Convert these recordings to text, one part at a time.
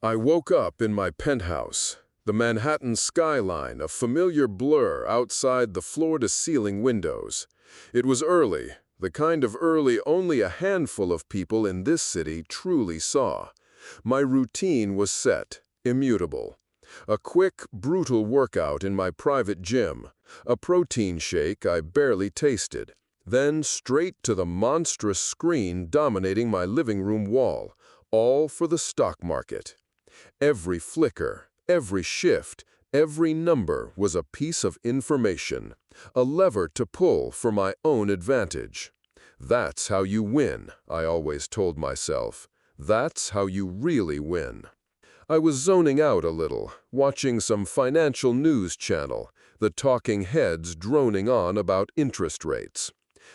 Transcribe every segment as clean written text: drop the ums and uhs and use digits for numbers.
I woke up in my penthouse, the Manhattan skyline a familiar blur outside the floor-to-ceiling windows. It was early, the kind of early only a handful of people in this city truly saw. My routine was set, immutable. A quick, brutal workout in my private gym, a protein shake I barely tasted, then straight to the monstrous screen dominating my living room wall, all for the stock market. Every flicker, every shift, every number was a piece of information, a lever to pull for my own advantage. That's how you win, I always told myself. That's how you really win. I was zoning out a little, watching some financial news channel, the talking heads droning on about interest rates.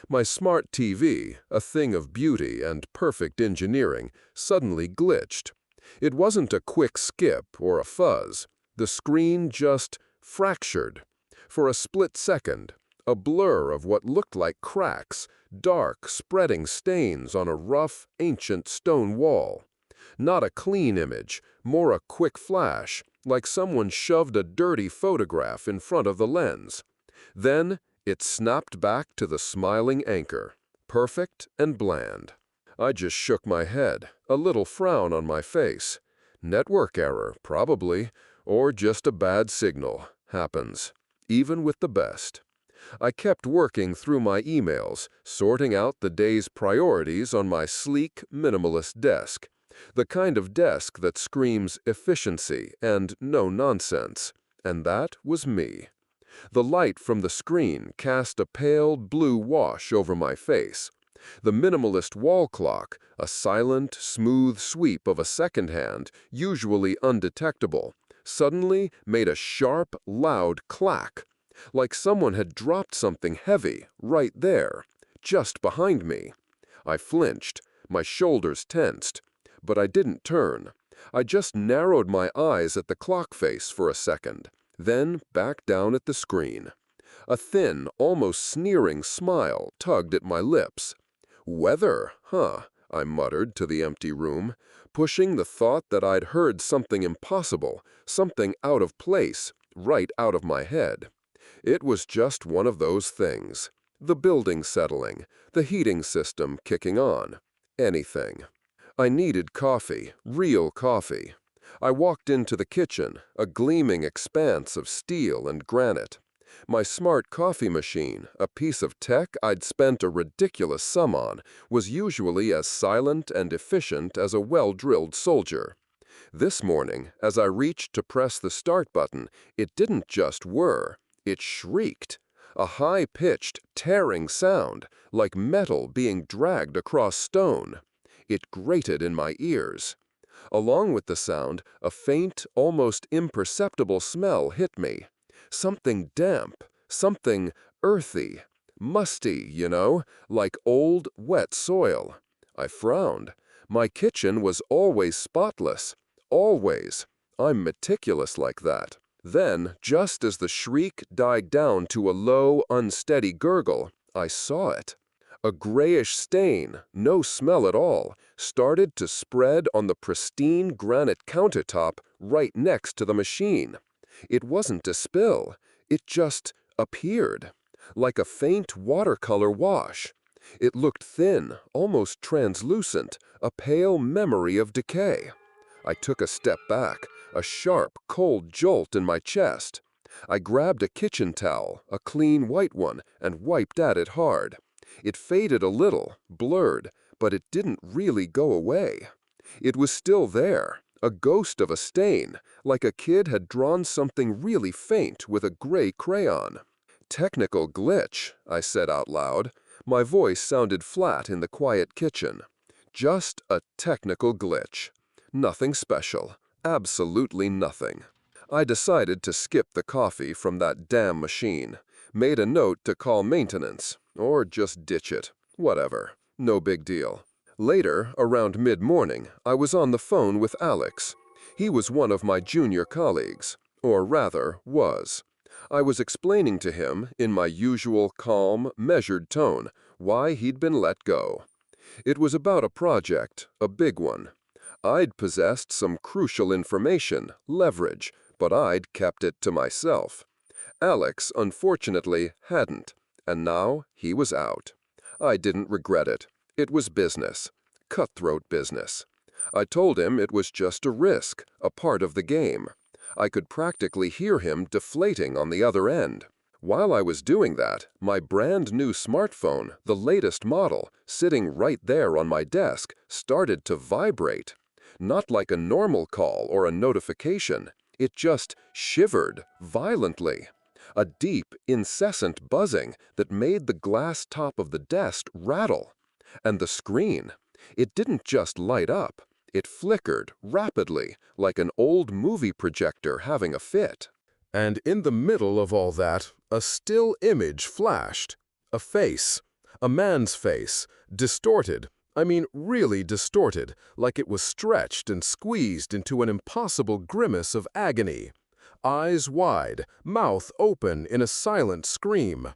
My smart TV, a thing of beauty and perfect engineering, suddenly glitched. It wasn't a quick skip or a fuzz. The screen just fractured. For a split second, a blur of what looked like cracks, dark, spreading stains on a rough, ancient stone wall. Not a clean image, more a quick flash, like someone shoved a dirty photograph in front of the lens. Then it snapped back to the smiling anchor, perfect and bland. I just shook my head, a little frown on my face. Network error, probably, or just a bad signal. Happens, even with the best. I kept working through my emails, sorting out the day's priorities on my sleek, minimalist desk. The kind of desk that screams efficiency and no nonsense. And that was me. The light from the screen cast a pale blue wash over my face. The minimalist wall clock, a silent, smooth sweep of a second hand, usually undetectable, suddenly made a sharp, loud clack, like someone had dropped something heavy right there, just behind me. I flinched, my shoulders tensed, but I didn't turn. I just narrowed my eyes at the clock face for a second, then back down at the screen. A thin, almost sneering smile tugged at my lips. Weather, huh? I muttered to the empty room, pushing the thought that I'd heard something impossible, something out of place, right out of my head. It was just one of those things. The building settling, the heating system kicking on. Anything. I needed coffee, real coffee. I walked into the kitchen, a gleaming expanse of steel and granite. My smart coffee machine, a piece of tech I'd spent a ridiculous sum on, was usually as silent and efficient as a well-drilled soldier. This morning, as I reached to press the start button, it didn't just whir, it shrieked. A high-pitched, tearing sound, like metal being dragged across stone. It grated in my ears. Along with the sound, a faint, almost imperceptible smell hit me. Something damp, something earthy, musty, you know, like old, wet soil. I frowned. My kitchen was always spotless. Always. I'm meticulous like that. Then, just as the shriek died down to a low, unsteady gurgle, I saw it. A grayish stain, no smell at all, started to spread on the pristine granite countertop right next to the machine. It wasn't a spill, it just appeared, like a faint watercolor wash. It looked thin, almost translucent, a pale memory of decay. I took a step back, a sharp, cold jolt in my chest. I grabbed a kitchen towel, a clean white one, and wiped at it hard. It faded a little, blurred, but it didn't really go away. It was still there, a ghost of a stain, like a kid had drawn something really faint with a gray crayon. Technical glitch, I said out loud. My voice sounded flat in the quiet kitchen. Just a technical glitch. Nothing special. Absolutely nothing. I decided to skip the coffee from that damn machine. Made a note to call maintenance. Or just ditch it. Whatever. No big deal. Later, around mid-morning, I was on the phone with Alex. He was one of my junior colleagues. Or rather, was. I was explaining to him, in my usual calm, measured tone, why he'd been let go. It was about a project, a big one. I'd possessed some crucial information, leverage, but I'd kept it to myself. Alex, unfortunately, hadn't, and now he was out. I didn't regret it. It was business. Cutthroat business. I told him it was just a risk, a part of the game. I could practically hear him deflating on the other end. While I was doing that, my brand new smartphone, the latest model, sitting right there on my desk, started to vibrate. Not like a normal call or a notification. It just shivered violently. A deep, incessant buzzing that made the glass top of the desk rattle. And the screen, it didn't just light up. It flickered rapidly, like an old movie projector having a fit. And in the middle of all that, a still image flashed. A face. A man's face. Distorted. I mean, really distorted, like it was stretched and squeezed into an impossible grimace of agony. Eyes wide, mouth open in a silent scream.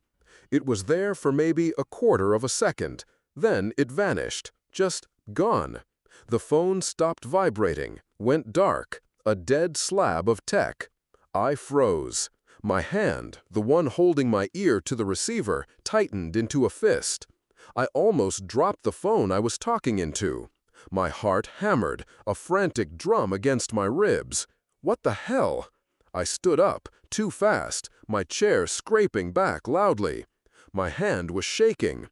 It was there for maybe a quarter of a second. Then it vanished. Just gone. The phone stopped vibrating, went dark, a dead slab of tech. I froze. My hand, the one holding my ear to the receiver, tightened into a fist. I almost dropped the phone I was talking into. My heart hammered, a frantic drum against my ribs. What the hell? I stood up, too fast, my chair scraping back loudly. My hand was shaking.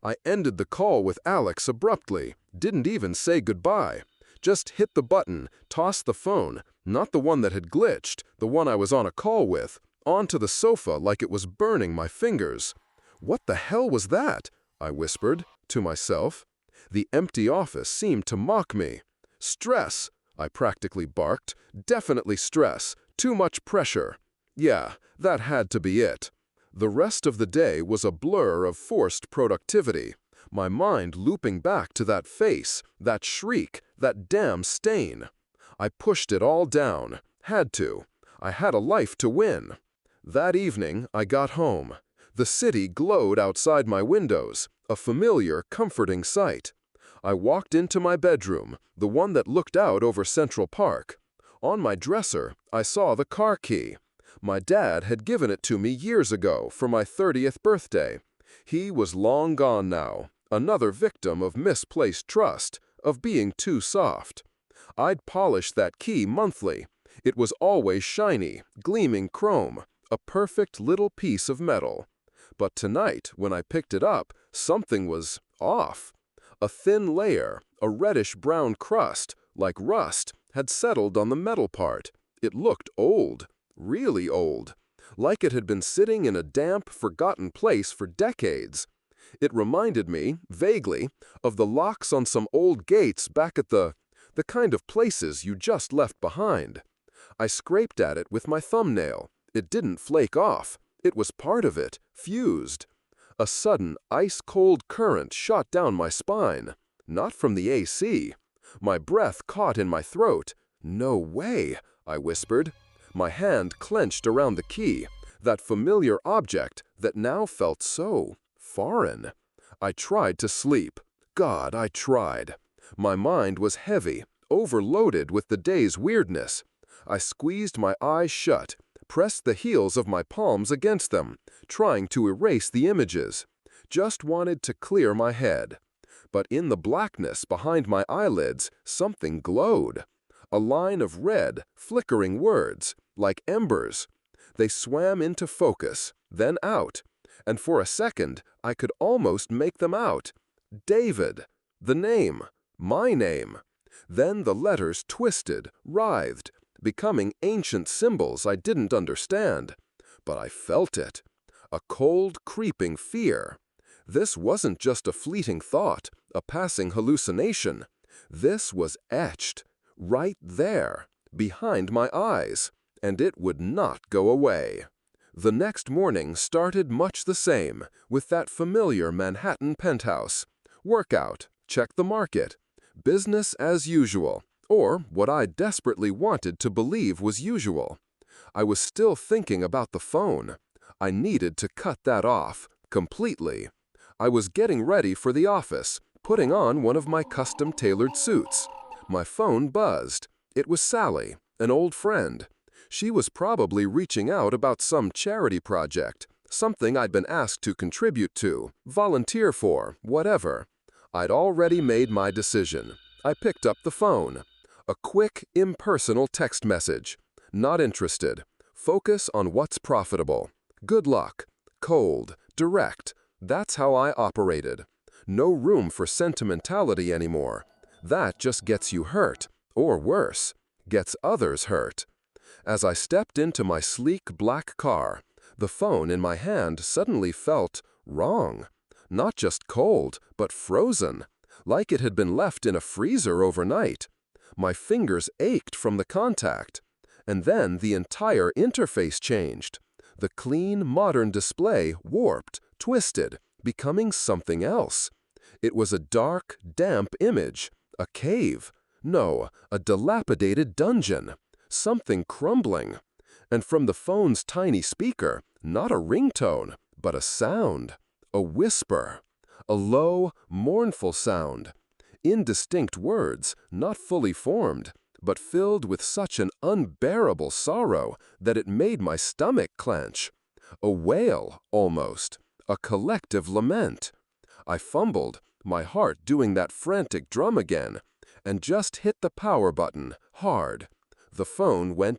I ended the call with Alex abruptly, didn't even say goodbye. Just hit the button, tossed the phone, not the one that had glitched, the one I was on a call with, onto the sofa like it was burning my fingers. What the hell was that? I whispered, to myself. The empty office seemed to mock me. Stress, I practically barked. Definitely stress. Too much pressure. Yeah, that had to be it. The rest of the day was a blur of forced productivity. My mind looping back to that face, that shriek, that damn stain. I pushed it all down. Had to. I had a life to win. That evening, I got home. The city glowed outside my windows, a familiar, comforting sight. I walked into my bedroom, the one that looked out over Central Park. On my dresser, I saw the car key. My dad had given it to me years ago for my 30th birthday. He was long gone now, another victim of misplaced trust, of being too soft. I'd polish that key monthly. It was always shiny, gleaming chrome, a perfect little piece of metal. But tonight, when I picked it up, something was off. A thin layer, a reddish-brown crust, like rust, had settled on the metal part. It looked old, really old, like it had been sitting in a damp, forgotten place for decades. It reminded me, vaguely, of the locks on some old gates back at the kind of places you just left behind. I scraped at it with my thumbnail. It didn't flake off. It was part of it, fused. A sudden, ice-cold current shot down my spine. Not from the AC. My breath caught in my throat. "No way," I whispered. My hand clenched around the key, that familiar object that now felt so foreign. I tried to sleep. God, I tried. My mind was heavy, overloaded with the day's weirdness. I squeezed my eyes shut, pressed the heels of my palms against them, trying to erase the images. Just wanted to clear my head. But in the blackness behind my eyelids, something glowed. A line of red, flickering words, like embers. They swam into focus, then out, and for a second I could almost make them out. David. The name. My name. Then the letters twisted, writhed, becoming ancient symbols I didn't understand. But I felt it. A cold, creeping fear. This wasn't just a fleeting thought, a passing hallucination. This was etched, right there, behind my eyes, and it would not go away. The next morning started much the same, with that familiar Manhattan penthouse. Workout, check the market. Business as usual, or what I desperately wanted to believe was usual. I was still thinking about the phone. I needed to cut that off, completely. I was getting ready for the office, putting on one of my custom-tailored suits. My phone buzzed. It was Sally, an old friend. She was probably reaching out about some charity project, something I'd been asked to contribute to, volunteer for, whatever. I'd already made my decision. I picked up the phone. A quick, impersonal text message. Not interested. Focus on what's profitable. Good luck. Cold. Direct. That's how I operated. No room for sentimentality anymore. That just gets you hurt, or worse, gets others hurt. As I stepped into my sleek black car, the phone in my hand suddenly felt wrong. Not just cold, but frozen, like it had been left in a freezer overnight. My fingers ached from the contact. And then the entire interface changed. The clean, modern display warped, twisted, becoming something else. It was a dark, damp image, a cave. No, a dilapidated dungeon. Something crumbling. And from the phone's tiny speaker, not a ringtone, but a sound. A whisper. A low, mournful sound. Indistinct words, not fully formed, but filled with such an unbearable sorrow that it made my stomach clench. A wail, almost. A collective lament. I fumbled, my heart doing that frantic drum again, and just hit the power button, hard. The phone went